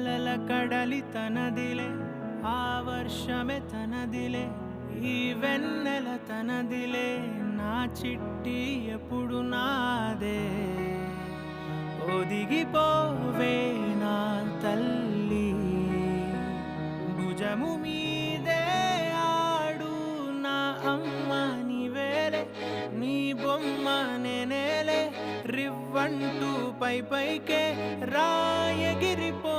అలల కడలి తనదిలే ఆ వర్షమే తనదిలే ఈ వెన్నెల తనదిలే నా చిట్టి ఎప్పుడు నాదే ఒదిగిపోవే నా తల్లి భుజము మీదే ఆడు నా అమ్మ నీవేలే నీ బొమ్మ నేనేలే రివ్వంటూ పై పైకే రాయగిరిపో